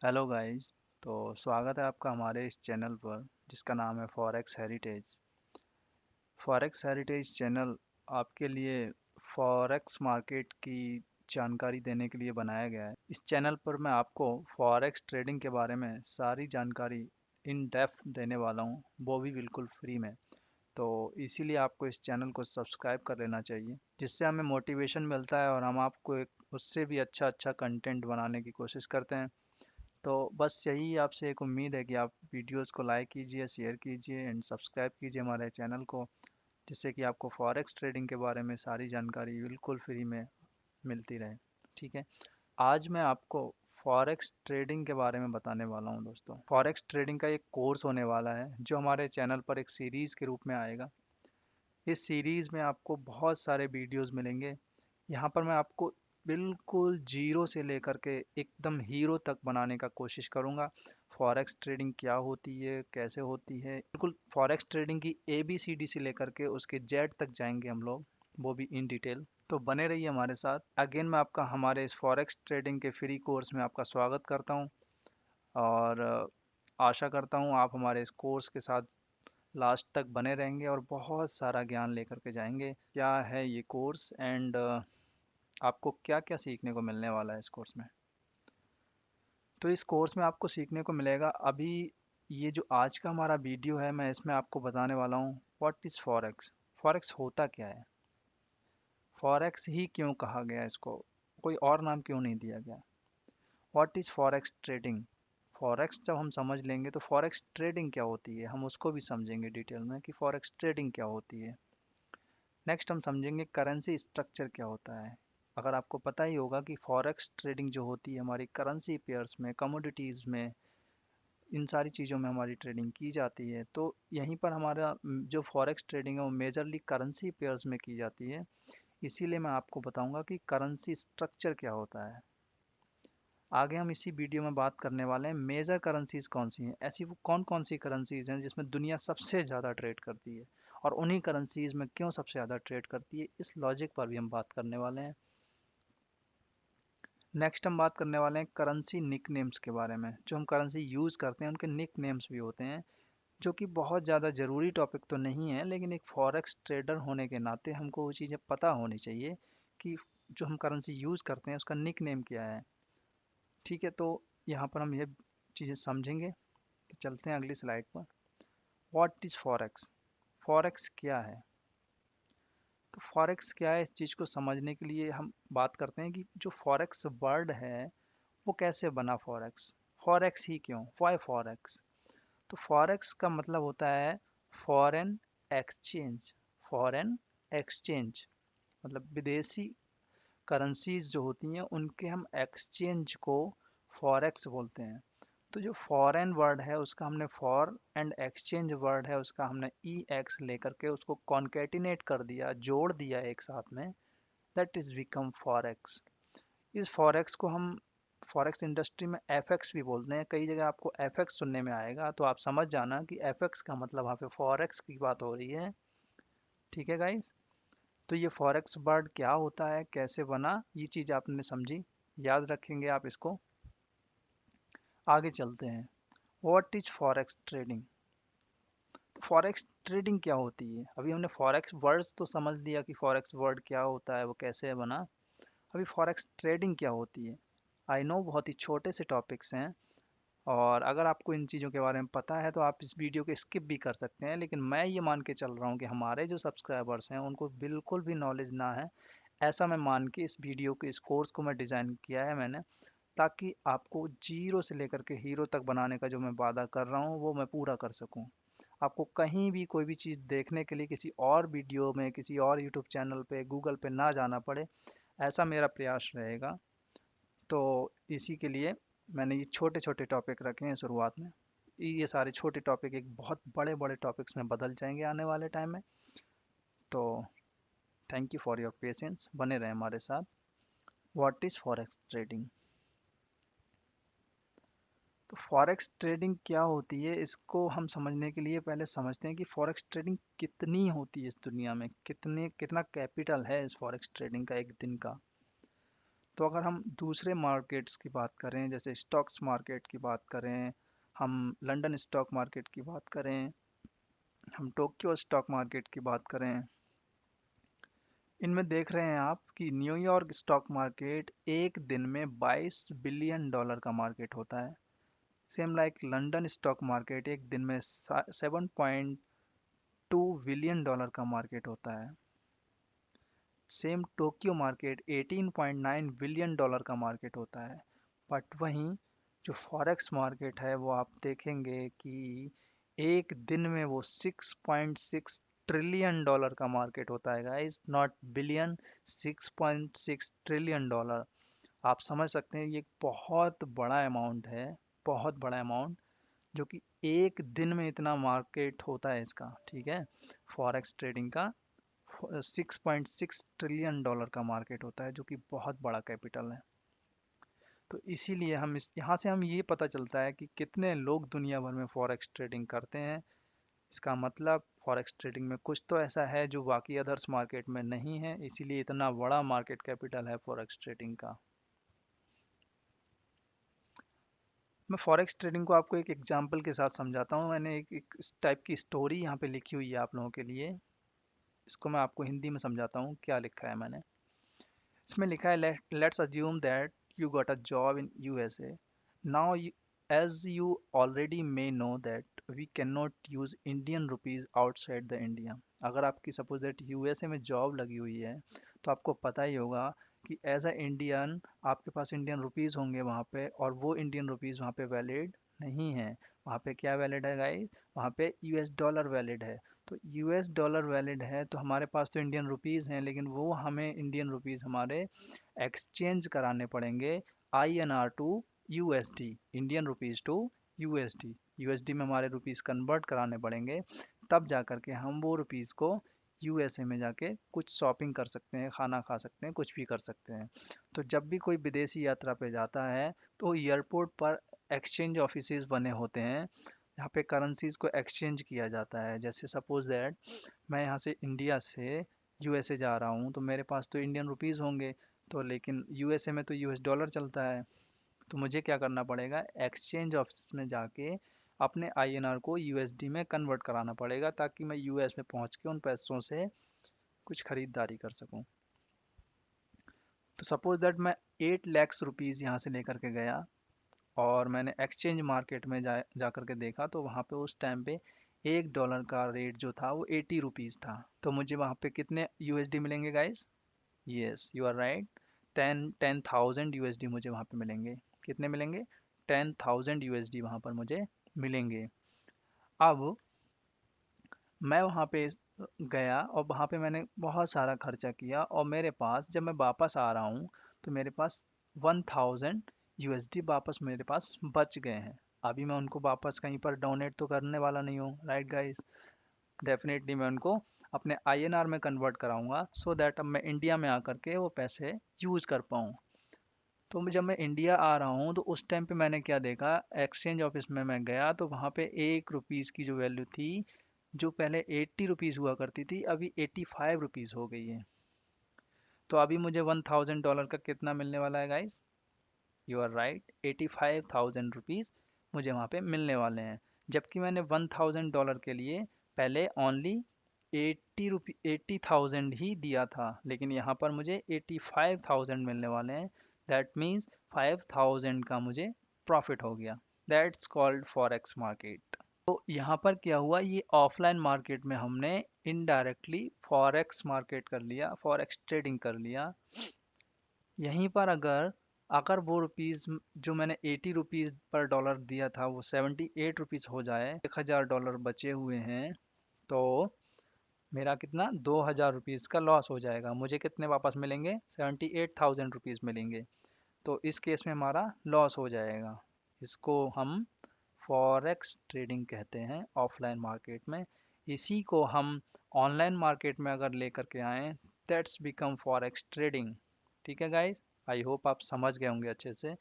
Hello guys. तो स्वागत है आपका हमारे इस चैनल पर जिसका नाम है forex heritage. Forex heritage channel आपके लिए फॉरेक्स मार्केट की जानकारी देने के लिए बनाया गया है। इस चैनल पर मैं आपको फॉरेक्स ट्रेडिंग के बारे में सारी जानकारी इन डेप्थ देने वाला हूँ, वो भी बिल्कुल फ्री में। तो इसीलिए आपको इस चैनल को सब्सक्राइब कर लेना चाहिए, जिससे हमें मोटिवेशन मिलता है और हम आपको एक उससे भी अच्छा अच्छा कंटेंट बनाने की कोशिश करते हैं। तो बस यही आपसे एक उम्मीद है कि आप वीडियोस को लाइक कीजिए, शेयर कीजिए एंड सब्सक्राइब कीजिए हमारे चैनल को, जिससे कि आपको फॉरेक्स ट्रेडिंग के बारे में सारी जानकारी बिल्कुल फ्री में मिलती रहे। ठीक है। आज मैं आपको फॉरेक्स ट्रेडिंग के बारे में बताने वाला हूं दोस्तों। फॉरेक्स ट्रेडिंग का एक कोर्स होने वाला है जो हमारे चैनल पर एक सीरीज़ के रूप में आएगा। इस सीरीज़ में आपको बहुत सारे वीडियोस मिलेंगे। यहाँ पर मैं आपको बिल्कुल जीरो से लेकर के एकदम हीरो तक बनाने का कोशिश करूँगा। फॉरेक्स ट्रेडिंग क्या होती है, कैसे होती है, बिल्कुल फॉरेक्स ट्रेडिंग की ABCD से लेकर के उसके जेड तक जाएंगे हम लोग, वो भी इन डिटेल। तो बने रहिए हमारे साथ। अगेन मैं आपका हमारे इस फॉरेक्स ट्रेडिंग के फ्री कोर्स में आपका स्वागत करता हूँ और आशा करता हूँ आप हमारे इस कोर्स के साथ लास्ट तक बने रहेंगे और बहुत सारा ज्ञान लेकर के जाएंगे। क्या है ये कोर्स एंड आपको क्या क्या सीखने को मिलने वाला है इस कोर्स में। तो इस कोर्स में आपको सीखने को मिलेगा, अभी ये जो आज का हमारा वीडियो है मैं इसमें आपको बताने वाला हूँ व्हाट इज़ फॉरेक्स। फॉरेक्स होता क्या है, फॉरेक्स ही क्यों कहा गया इसको, कोई और नाम क्यों नहीं दिया गया। What is forex trading. Forex जब हम समझ लेंगे तो फॉरेक्स ट्रेडिंग क्या होती है हम उसको भी समझेंगे डिटेल में कि फॉरेक्स ट्रेडिंग क्या होती है। नेक्स्ट हम समझेंगे करेंसी स्ट्रक्चर क्या होता है। अगर आपको पता ही होगा कि फॉरेक्स ट्रेडिंग जो होती है हमारी करेंसी पेयर्स में, कमोडिटीज़ में, इन सारी चीज़ों में हमारी ट्रेडिंग की जाती है। तो यहीं पर हमारा जो फॉरेक्स ट्रेडिंग है वो मेजरली करेंसी पेयर्स में की जाती है। इसीलिए मैं आपको बताऊंगा कि करेंसी स्ट्रक्चर क्या होता है। आगे हम इसी वीडियो में बात करने वाले हैं मेजर करेंसीज कौन सी हैं, ऐसी वो कौन कौन सी करेंसीज हैं जिसमें दुनिया सबसे ज़्यादा ट्रेड करती है और उन्हीं करेंसीज में क्यों सबसे ज़्यादा ट्रेड करती है, इस लॉजिक पर भी हम बात करने वाले हैं। नेक्स्ट हम बात करने वाले हैं करेंसी निक नेम्स के बारे में। जो हम करेंसी यूज़ करते हैं उनके निक नेम्स भी होते हैं, जो कि बहुत ज़्यादा ज़रूरी टॉपिक तो नहीं है, लेकिन एक फॉरेक्स ट्रेडर होने के नाते हमको वो चीज़ें पता होनी चाहिए कि जो हम करेंसी यूज़ करते हैं उसका निक नेम क्या है। ठीक है। तो यहाँ पर हम ये चीज़ें समझेंगे। तो चलते हैं अगली स्लाइड पर। What is forex. फॉरेक्स क्या है। तो फॉरेक्स क्या है, इस चीज़ को समझने के लिए हम बात करते हैं कि जो फॉरेक्स वर्ड है वो कैसे बना। फॉरेक्स, फॉरेक्स ही क्यों, वाई फॉरेक्स। तो फॉरेक्स का मतलब होता है फॉरेन एक्सचेंज। फॉरेन एक्सचेंज मतलब विदेशी करेंसीज जो होती हैं उनके हम एक्सचेंज को फॉरेक्स बोलते हैं। तो जो फॉरेन वर्ड है उसका हमने फॉर एंड एक्सचेंज वर्ड है उसका हमने EX लेकर के उसको कॉन्केटिनेट कर दिया, जोड़ दिया एक साथ में, दैट इज़ बिकम फॉरेक्स। इस फॉरेक्स को हम फॉरेक्स इंडस्ट्री में FX भी बोलते हैं। कई जगह आपको FX सुनने में आएगा तो आप समझ जाना कि FX का मतलब वहाँ पे फॉरेक्स की बात हो रही है। ठीक है गाइस। तो ये फॉरेक्स वर्ड क्या होता है, कैसे बना, ये चीज़ आपने समझी, याद रखेंगे आप इसको। आगे चलते हैं। What is forex trading. तो फॉरेक्स ट्रेडिंग क्या होती है। अभी हमने फॉरेक्स वर्ड्स तो समझ लिया कि फॉरेक्स वर्ड क्या होता है, वो कैसे बना। अभी फॉरेक्स ट्रेडिंग क्या होती है। आई नो बहुत ही छोटे से टॉपिक्स हैं और अगर आपको इन चीज़ों के बारे में पता है तो आप इस वीडियो को स्किप भी कर सकते हैं, लेकिन मैं ये मान के चल रहा हूँ कि हमारे जो सब्सक्राइबर्स हैं उनको बिल्कुल भी नॉलेज ना है। ऐसा मैं मान के इस वीडियो को, इस कोर्स को मैं डिज़ाइन किया है मैंने, ताकि आपको जीरो से लेकर के हीरो तक बनाने का जो मैं वादा कर रहा हूँ वो मैं पूरा कर सकूँ। आपको कहीं भी कोई भी चीज़ देखने के लिए किसी और वीडियो में, किसी और यूट्यूब चैनल पे, गूगल पे ना जाना पड़े, ऐसा मेरा प्रयास रहेगा। तो इसी के लिए मैंने ये छोटे छोटे टॉपिक रखे हैं शुरुआत में। ये सारे छोटे टॉपिक एक बहुत बड़े बड़े टॉपिक्स में बदल जाएंगे आने वाले टाइम में। तो thank you for your patience, बने रहें हमारे साथ। What is forex trading. तो फॉरेक्स ट्रेडिंग क्या होती है इसको हम समझने के लिए पहले समझते हैं कि फॉरेक्स ट्रेडिंग कितनी होती है इस दुनिया में, कितना कैपिटल है इस फॉरेक्स ट्रेडिंग का एक दिन का। तो अगर हम दूसरे मार्केट्स की बात करें, जैसे स्टॉक्स मार्केट की बात करें, हम लंदन स्टॉक मार्केट की बात करें, हम टोक्यो स्टॉक मार्केट की बात करें, इनमें देख रहे हैं आप कि न्यूयॉर्क स्टॉक मार्केट एक दिन में 22 बिलियन डॉलर का मार्केट होता है। Same like London stock market एक दिन में 7.2 बिलियन डॉलर का मार्केट होता है। Same Tokyo market 18.9 billion dollar का मार्केट होता है। बट वहीं जो फॉरेक्स मार्केट है वो आप देखेंगे कि एक दिन में वो 6.6 ट्रिलियन डॉलर का मार्केट होता है guys, not billion, 6.6 trillion dollar. आप समझ सकते हैं ये एक बहुत बड़ा अमाउंट है, बहुत बड़ा अमाउंट, जो कि एक दिन में इतना मार्केट होता है इसका, ठीक है। फॉरेक्स ट्रेडिंग का 6.6 ट्रिलियन डॉलर का मार्केट होता है, जो कि बहुत बड़ा कैपिटल है। तो इसीलिए हम इस यहाँ से हम ये पता चलता है कि कितने लोग दुनिया भर में फॉरेक्स ट्रेडिंग करते हैं। इसका मतलब फॉरेक्स ट्रेडिंग में कुछ तो ऐसा है जो बाकी अदर्स मार्केट में नहीं है, इसीलिए इतना बड़ा मार्केट कैपिटल है फॉरेक्स ट्रेडिंग का। मैं फॉरेक्स ट्रेडिंग को आपको एक एग्जांपल के साथ समझाता हूँ। मैंने एक इस टाइप की स्टोरी यहाँ पे लिखी हुई है आप लोगों के लिए। इसको मैं आपको हिंदी में समझाता हूँ क्या लिखा है मैंने। इसमें लिखा है, let's assume that you got a job in USA now, as you already may know that we can not use Indian rupees outside the India. अगर आपकी सपोज दैट यूएसए में जॉब लगी हुई है, तो आपको पता ही होगा कि एज अ इंडियन आपके पास इंडियन रुपीज़ होंगे वहाँ पे, और वो इंडियन रुपीज़ वहाँ पे वैलिड नहीं है। वहाँ पे क्या वैलिड है गाइस? वहाँ पे यूएस डॉलर वैलिड है। तो यूएस डॉलर वैलिड है, तो हमारे पास तो इंडियन रुपीज़ हैं, लेकिन वो हमें इंडियन रुपीज़ हमारे एक्सचेंज कराने पड़ेंगे INR to USD, Indian rupees to USD. USD में हमारे रुपीज़ कन्वर्ट कराने पड़ेंगे, तब जा कर के हम वो रुपीज़ को यूएसए में जाके कुछ शॉपिंग कर सकते हैं, खाना खा सकते हैं, कुछ भी कर सकते हैं। तो जब भी कोई विदेशी यात्रा पे जाता है तो एयरपोर्ट पर एक्सचेंज ऑफिसेज बने होते हैं, यहाँ पे करेंसीज को एक्सचेंज किया जाता है। जैसे सपोज दैट मैं यहाँ से इंडिया से यूएसए जा रहा हूँ, तो मेरे पास तो इंडियन रुपीज़ होंगे, तो लेकिन यूएसए में तो यूएस डॉलर चलता है। तो मुझे क्या करना पड़ेगा? एक्सचेंज ऑफिस में जाके अपने आईएनआर को यूएसडी में कन्वर्ट कराना पड़ेगा, ताकि मैं यूएस में पहुँच के उन पैसों से कुछ खरीदारी कर सकूँ। तो सपोज दैट मैं 8 लाख रुपीज़ यहाँ से लेकर के गया, और मैंने एक्सचेंज मार्केट में जा कर के देखा, तो वहाँ पे उस टाइम पे $1 का रेट जो था वो 80 रुपीज़ था। तो मुझे वहाँ पे कितने यूएसडी मिलेंगे guys? Yes, you are right, 10,000 USD मुझे वहाँ पे मिलेंगे। कितने मिलेंगे? 10,000 यूएसडी वहाँ पर मुझे मिलेंगे। अब मैं वहाँ पे गया, और वहाँ पे मैंने बहुत सारा खर्चा किया, और मेरे पास जब मैं वापस आ रहा हूँ तो मेरे पास 1,000 यूएसडी वापस मेरे पास बच गए हैं। अभी मैं उनको वापस कहीं पर डोनेट तो करने वाला नहीं हूँ, राइट गाइस? डेफिनेटली मैं उनको अपने आईएनआर में कन्वर्ट कराऊंगा, सो दैट अब मैं इंडिया में आकर के वो पैसे यूज़ कर पाऊँ। तो जब मैं इंडिया आ रहा हूँ तो उस टाइम पे मैंने क्या देखा, एक्सचेंज ऑफिस में मैं गया तो वहाँ पे 1 रुपीज़ की जो वैल्यू थी, जो पहले 80 रुपीज़ हुआ करती थी, अभी 85 रुपीज़ हो गई है। तो अभी मुझे $1,000 का कितना मिलने वाला है guys? You are right, 85,000 rupees मुझे वहाँ पे मिलने वाले हैं। जबकि मैंने $1,000 के लिए पहले ओनली 80,000 ही दिया था, लेकिन यहाँ पर मुझे 85,000 मिलने वाले हैं। दैट मीन्स 5,000 का मुझे प्रॉफिट हो गया। That's called forex market. तो यहाँ पर क्या हुआ, ये ऑफलाइन मार्केट में हमने इनडायरेक्टली फॉरेक्स मार्केट कर लिया, फॉरेक्स ट्रेडिंग कर लिया। यहीं पर अगर अगर वो रुपीज़ जो मैंने 80 रुपीज़ पर डॉलर दिया था वो 78 रुपीज़ हो जाए, $1,000 बचे हुए हैं, तो मेरा कितना, $2,000 का लॉस हो जाएगा। मुझे कितने वापस मिलेंगे? 78,000 रुपीज़ मिलेंगे। तो इस केस में हमारा लॉस हो जाएगा। इसको हम फॉरेक्स ट्रेडिंग कहते हैं ऑफलाइन मार्केट में। इसी को हम ऑनलाइन मार्केट में अगर लेकर के आएँ, दैट्स बिकम फॉरेक्स ट्रेडिंग। ठीक है गाइस, आई होप आप समझ गए होंगे अच्छे से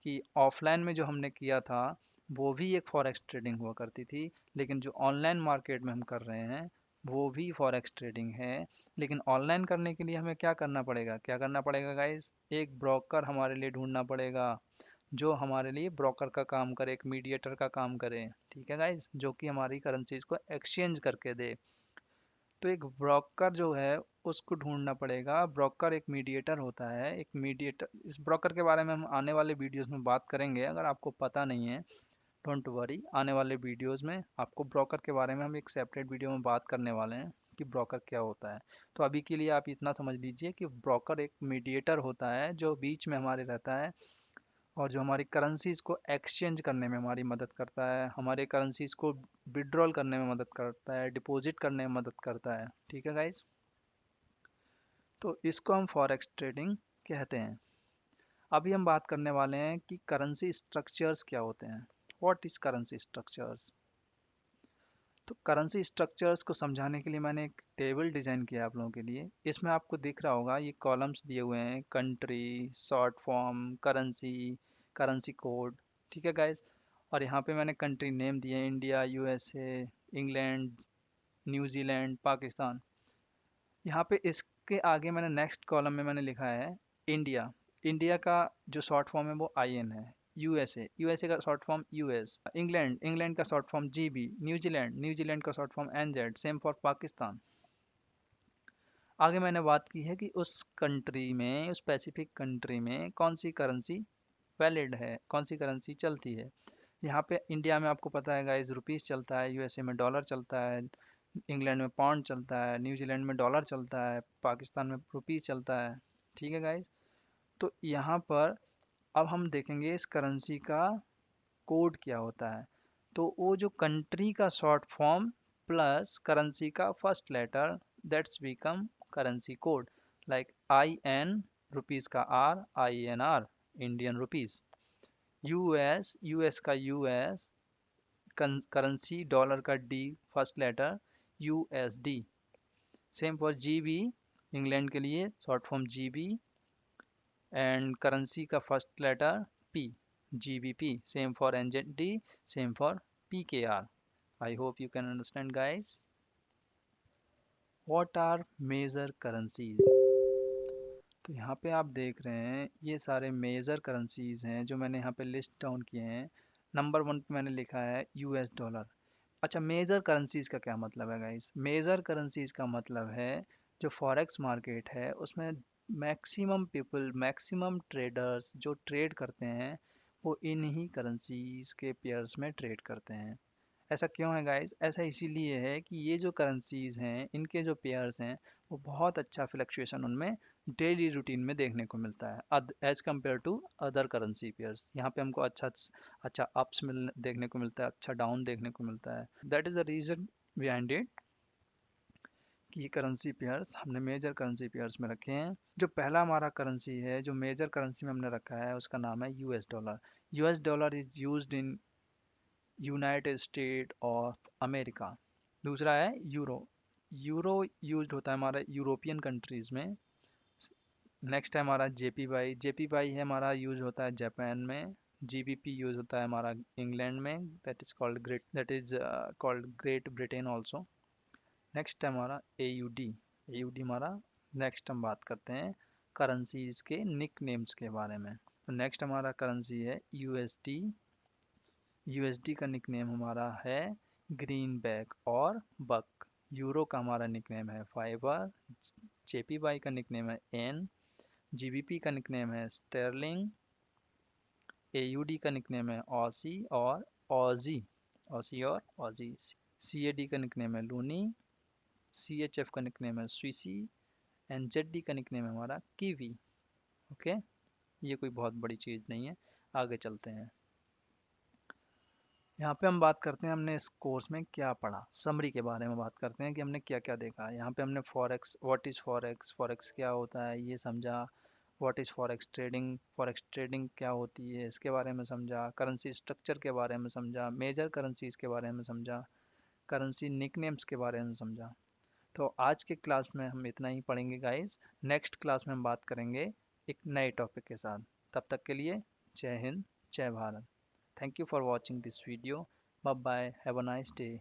कि ऑफलाइन में जो हमने किया था वो भी एक फॉरेक्स ट्रेडिंग हुआ करती थी, लेकिन जो ऑनलाइन मार्केट में हम कर रहे हैं वो भी फॉरेक्स ट्रेडिंग है। लेकिन ऑनलाइन करने के लिए हमें क्या करना पड़ेगा, क्या करना पड़ेगा गाइस? एक ब्रोकर हमारे लिए ढूंढना पड़ेगा, जो हमारे लिए ब्रोकर का काम करे, एक मीडिएटर का काम करे। ठीक है गाइस, जो कि हमारी करेंसीज को एक्सचेंज करके दे। तो एक ब्रोकर जो है उसको ढूंढना पड़ेगा। ब्रोकर एक मीडिएटर होता है, एक मीडिएटर। इस ब्रोकर के बारे में हम आने वाले वीडियोस में बात करेंगे। अगर आपको पता नहीं है, डोंट वरी, आने वाले वीडियोस में आपको ब्रोकर के बारे में हम एक सेपरेट वीडियो में बात करने वाले हैं कि ब्रोकर क्या होता है। तो अभी के लिए आप इतना समझ लीजिए कि ब्रोकर एक मीडिएटर होता है जो बीच में हमारे रहता है, और जो हमारी करेंसीज को एक्सचेंज करने में हमारी मदद करता है, हमारे करेंसीज को विड्रॉल करने में मदद करता है, डिपॉजिट करने में मदद करता है। ठीक है गाइज, तो इसको हम फॉरेक्स ट्रेडिंग कहते हैं। अभी हम बात करने वाले हैं कि करेंसी स्ट्रक्चर्स क्या होते हैं। What is currency structures? तो करेंसी स्ट्रक्चर्स को समझाने के लिए मैंने एक टेबल डिज़ाइन किया आप लोगों के लिए। इसमें आपको दिख रहा होगा ये कॉलम्स दिए हुए हैं, country, short form, currency, currency code. ठीक है गाइस, और यहाँ पे मैंने कंट्री नेम दिए हैं, India, USA, England, New Zealand, Pakistan. यहाँ पे इसके आगे मैंने नेक्स्ट कॉलम में मैंने लिखा है इंडिया। इंडिया का जो शॉर्ट फॉर्म है वो IN है। यूएसए, यूएसए का short form US। England, England का short form GB। New Zealand, New Zealand का short form NZ। Same for Pakistan. आगे मैंने बात की है कि उस कंट्री में, उस स्पेसिफिक कंट्री में कौन सी करेंसी वैलिड है, कौन सी करेंसी चलती है। यहाँ पे इंडिया में आपको पता है गाइस रुपीस चलता है, यूएसए में डॉलर चलता है, इंग्लैंड में पाउंड चलता है, न्यूजीलैंड में डॉलर चलता है, पाकिस्तान में रुपीस चलता है। ठीक है गाइस, तो यहाँ पर अब हम देखेंगे इस करेंसी का कोड क्या होता है। तो वो जो कंट्री का शॉर्ट फॉर्म प्लस करेंसी का first letter, that's become currency code. Like IN, rupees का R, INR, Indian rupees. US, US का US, करेंसी डॉलर का D, first letter, USD। Same for GB, England के लिए short form GB, and currency का first letter P, GBP। Same for NZD, same for PKR। I hope you can understand guys. What are major currencies? तो यहाँ पे आप देख रहे हैं ये सारे मेजर करेंसीज हैं जो मैंने यहाँ पे लिस्ट डाउन किए हैं। नंबर 1 पे मैंने लिखा है US डॉलर। अच्छा, मेजर करेंसीज का क्या मतलब है गाइस? मेजर करेंसीज का मतलब है जो फॉरेक्स मार्केट है उसमें मैक्सिमम पीपल, मैक्सिमम ट्रेडर्स जो ट्रेड करते हैं वो इन्हीं करेंसीज के पेयर्स में ट्रेड करते हैं। ऐसा क्यों है गाइस? ऐसा इसीलिए है कि ये जो करेंसीज हैं इनके जो पेयर्स हैं वो बहुत अच्छा फ्लक्चुएशन उनमें डेली रूटीन में देखने को मिलता है as compare to other currency pairs. यहाँ पे हमको अच्छा अच्छा अप्स मिल देखने को मिलता है, अच्छा डाउन देखने को मिलता है। That is the reason behind it कि ये करेंसी पेयर्स हमने मेजर करेंसी पेयर्स में रखे हैं। जो पहला हमारा करेंसी है जो मेजर करेंसी में हमने रखा है उसका नाम है US dollar. US dollar is used in United state of America. दूसरा है यूरो। यूरो यूज्ड होता है हमारा यूरोपियन कंट्रीज़ में। नेक्स्ट है हमारा JPY। JPY है हमारा यूज होता है जापान में। GBP यूज होता है हमारा इंग्लैंड में, that is called great Britain also. Next है हमारा AUD। AUD हमारा, नेक्स्ट हम बात करते हैं करेंसीज के निक नेम्स के बारे में। तो नेक्स्ट हमारा करेंसी है USD। USD का निकनेम हमारा है ग्रीन बैक और बक। यूरो का हमारा निकनेम है फाइबर। JPY का निकनेम है एन। GBP का निकनेम है स्टर्लिंग। AUD का निकनेम है ऑसी और ऑजी, ऑसी और ऑजी। CAD का निकनेम है लूनी। CHF का निकनेम है स्विसी। एंड ZD का निकनेम है हमारा कीवी। ओके, ये कोई बहुत बड़ी चीज़ नहीं है। आगे चलते हैं। यहाँ पे हम बात करते हैं हमने इस कोर्स में क्या पढ़ा, समरी के बारे में बात करते हैं कि हमने क्या क्या देखा। यहाँ पे हमने forex, what is forex, forex क्या होता है ये समझा। What is forex trading, forex trading क्या होती है इसके बारे में समझा। करेंसी स्ट्रक्चर के बारे में समझा, मेजर करेंसीज के बारे में समझा, करेंसी निकनेम्स के बारे में समझा। तो आज के क्लास में हम इतना ही पढ़ेंगे गाइस। नेक्स्ट क्लास में हम बात करेंगे एक नए टॉपिक के साथ। तब तक के लिए जय हिंद, जय Bharat. Thank you for watching this video. Bye bye. Have a nice day.